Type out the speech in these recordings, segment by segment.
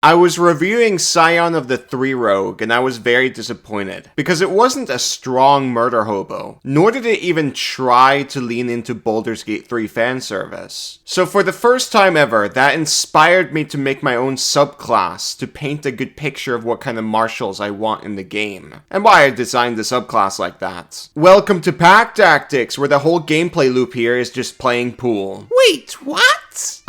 I was reviewing Scion of the Three Rogue, and I was very disappointed, because it wasn't a strong murder hobo, nor did it even try to lean into Baldur's Gate 3 fan service. So for the first time ever, that inspired me to make my own subclass to paint a good picture of what kind of martials I want in the game, and why I designed the subclass like that. Welcome to Pack Tactics, where the whole gameplay loop here is just playing pool. Wait, what?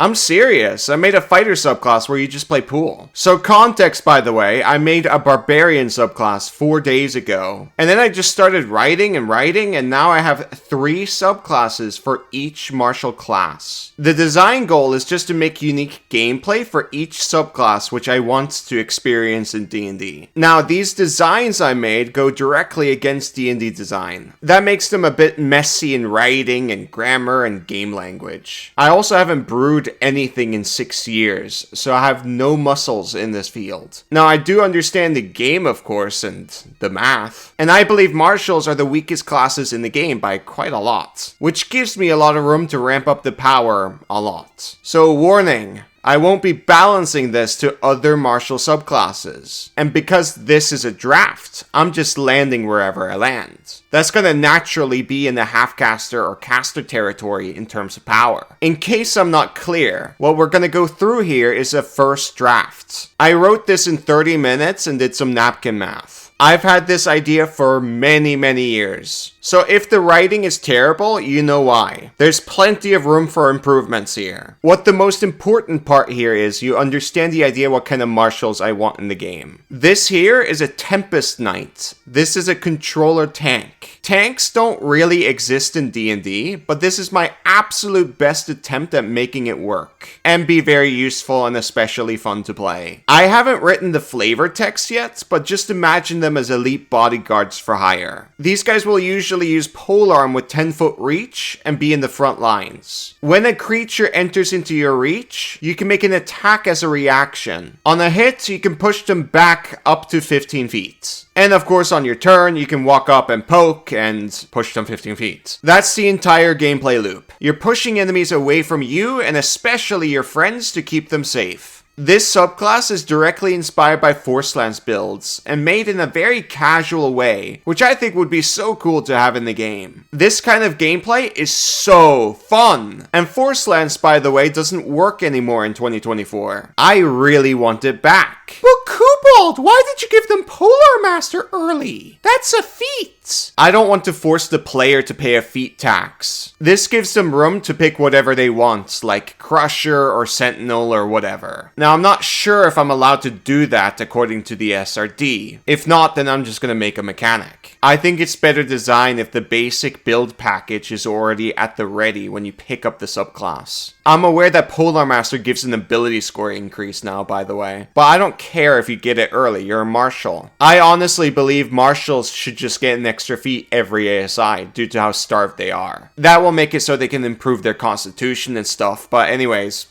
I'm serious, I made a fighter subclass where you just play pool. So context, by the way, I made a barbarian subclass 4 days ago. And then I just started writing, and now I have 3 subclasses for each martial class. The design goal is just to make unique gameplay for each subclass which I want to experience in D&D. Now, these designs I made go directly against D&D design. That makes them a bit messy in writing and grammar and game language. I also haven't brewed anything in 6 years, so I have no muscles in this field. Now, I do understand the game, of course, and the math, and I believe martials are the weakest classes in the game by quite a lot, which gives me a lot of room to ramp up the power a lot. So, warning. I won't be balancing this to other martial subclasses. And because this is a draft, I'm just landing wherever I land. That's gonna naturally be in the half-caster or caster territory in terms of power. In case I'm not clear, what we're gonna go through here is a first draft. I wrote this in 30 minutes and did some napkin math. I've had this idea for many years. So if the writing is terrible, you know why. There's plenty of room for improvements here. What the most important part here is you understand the idea what kind of martials I want in the game. This here is a Tempest Knight. This is a controller tank. Tanks don't really exist in D&D, but this is my absolute best attempt at making it work, and be very useful and especially fun to play. I haven't written the flavor text yet, but just imagine them as elite bodyguards for hire. These guys will usually use polearm with 10-foot reach and be in the front lines. When a creature enters into your reach, you can make an attack as a reaction. On a hit, you can push them back up to 15 feet. And of course, on your turn, you can walk up and poke and push them 15 feet. That's the entire gameplay loop. You're pushing enemies away from you and especially your friends to keep them safe. This subclass is directly inspired by Forcelands builds, and made in a very casual way, which I think would be so cool to have in the game. This kind of gameplay is so fun! And Forcelands, by the way, doesn't work anymore in 2024. I really want it back. But Kobold, why did you give them Polar Master early? That's a feat! I don't want to force the player to pay a feat tax. This gives them room to pick whatever they want, like Crusher or Sentinel or whatever. Now, I'm not sure if I'm allowed to do that according to the SRD. If not, then I'm just gonna make a mechanic. I think it's better design if the basic build package is already at the ready when you pick up the subclass. I'm aware that Polar Master gives an ability score increase now, by the way, but I don't care if you get it early, you're a martial. I honestly believe martials should just get an extra feat every ASI due to how starved they are. That will make it so they can improve their constitution and stuff, but anyways,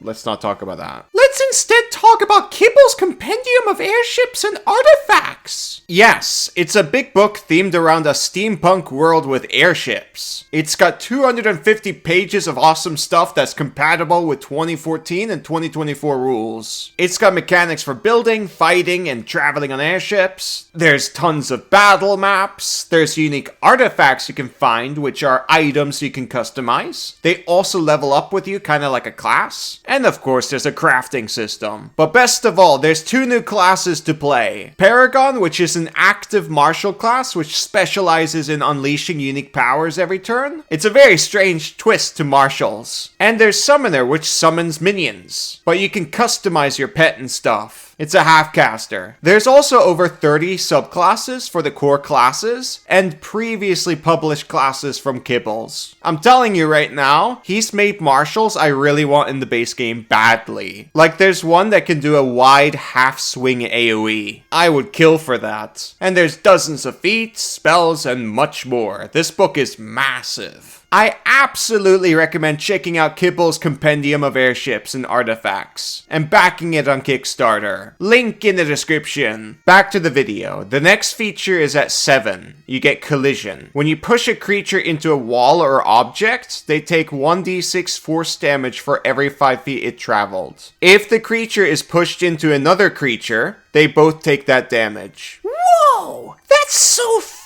let's not talk about that. Let's instead talk about Kibble's Compendium of Airships and Artifacts. Yes, it's a big book themed around a steampunk world with airships. It's got 250 pages of awesome stuff that's compatible with 2014 and 2024 rules. It's got mechanics for building, fighting, and traveling on airships. There's tons of battle maps. There's unique artifacts you can find, which are items you can customize. They also level up with you, kind of like a class. And of course, there's a crafting system. But best of all, there's 2 new classes to play. Paragon, which is an active martial class, which specializes in unleashing unique powers every turn. It's a very strange twist to martials. And there's Summoner, which summons minions. But you can customize your pet and stuff. It's a half-caster. There's also over 30 subclasses for the core classes, and previously published classes from Kibbles. I'm telling you right now, he's made martials I really want in the base game badly. Like there's one that can do a wide half-swing AoE. I would kill for that. And there's dozens of feats, spells, and much more. This book is massive. I absolutely recommend checking out Kibble's Compendium of Airships and Artifacts, and backing it on Kickstarter. Link in the description. Back to the video. The next feature is at 7. You get Collision. When you push a creature into a wall or object, they take 1d6 force damage for every 5 feet it traveled. If the creature is pushed into another creature, they both take that damage. Whoa! That's so fun!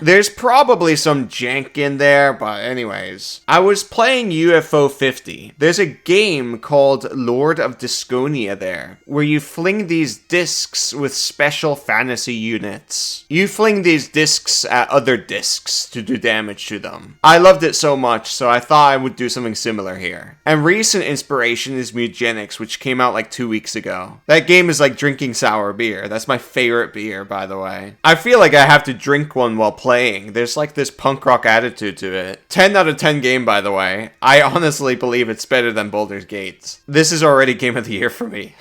There's probably some jank in there, but anyways. I was playing UFO 50. There's a game called Lord of Disconia there, where you fling these discs with special fantasy units. You fling these discs at other discs to do damage to them. I loved it so much, so I thought I would do something similar here. And recent inspiration is Mutagenics, which came out like 2 weeks ago. That game is like drinking sour beer. That's my favorite beer, by the way. I feel like I have to drink one while playing. There's like this punk rock attitude to it. 10 out of 10 game, by the way. I honestly believe it's better than Baldur's Gate. This is already game of the year for me.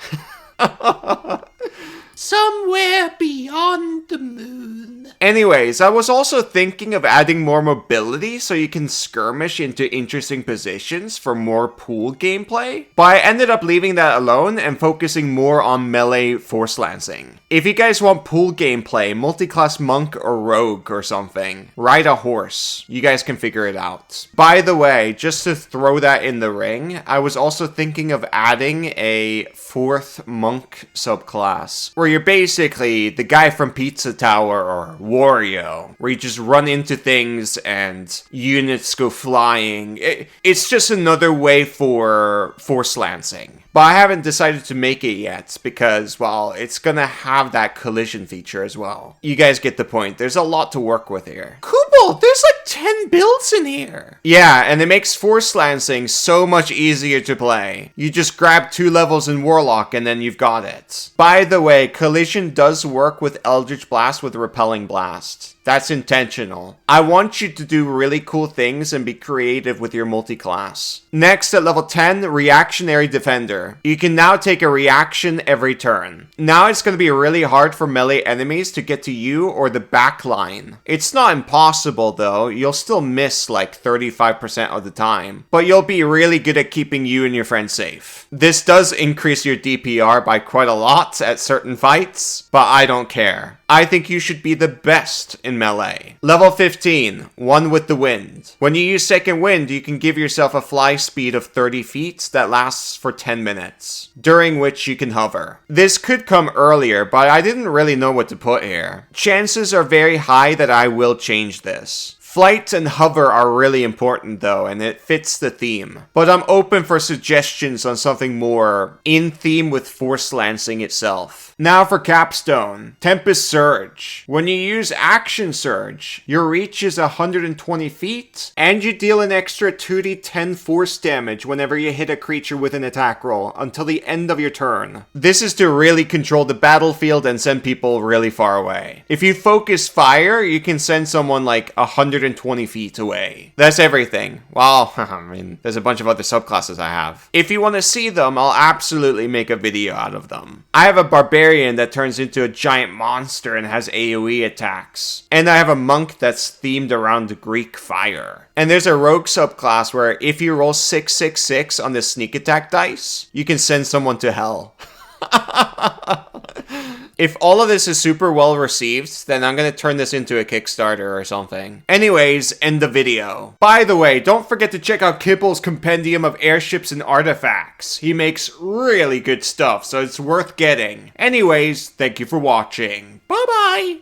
Somewhere beyond the moon. Anyways, I was also thinking of adding more mobility so you can skirmish into interesting positions for more pool gameplay, but I ended up leaving that alone and focusing more on melee force lancing. If you guys want pool gameplay, multi-class monk or rogue or something, ride a horse. You guys can figure it out. By the way, just to throw that in the ring, I was also thinking of adding a 4th monk subclass, where you're basically the guy from Pizza Tower or Wario, where you just run into things and units go flying. It's just another way for force lancing. But I haven't decided to make it yet because, well, it's gonna have that collision feature as well. You guys get the point. There's a lot to work with here. Kubel, there's like 10 builds in here. Yeah, and it makes force lancing so much easier to play. You just grab 2 levels in Warlock and then you've got it. By the way, collision does work with Eldritch Blast with Repelling Blast. That's intentional. I want you to do really cool things and be creative with your multi-class. Next, at level 10, Reactionary Defender. You can now take a reaction every turn. Now it's going to be really hard for melee enemies to get to you or the back line. It's not impossible though, you'll still miss like 35% of the time, but you'll be really good at keeping you and your friends safe. This does increase your DPR by quite a lot at certain fights, but I don't care. I think you should be the best in melee. Level 15, One with the Wind. When you use Second Wind, you can give yourself a fly speed of 30 feet that lasts for 10 minutes, during which you can hover. This could come earlier, but I didn't really know what to put here. Chances are very high that I will change this. Flight and hover are really important though, and it fits the theme. But I'm open for suggestions on something more in theme with force lancing itself. Now for Capstone, Tempest Surge. When you use Action Surge, your reach is 120 feet, and you deal an extra 2d10 force damage whenever you hit a creature with an attack roll until the end of your turn. This is to really control the battlefield and send people really far away. If you focus fire, you can send someone like 120 feet away. That's everything. Well, I mean, there's a bunch of other subclasses I have. If you want to see them, I'll absolutely make a video out of them. I have a Barbarian that turns into a giant monster and has AoE attacks. And I have a monk that's themed around Greek fire. And there's a rogue subclass where if you roll 666 on the sneak attack dice, you can send someone to hell. If all of this is super well received, then I'm gonna turn this into a Kickstarter or something. Anyways, end the video. By the way, don't forget to check out Kibble's Compendium of Airships and Artifacts. He makes really good stuff, so it's worth getting. Anyways, thank you for watching. Bye-bye!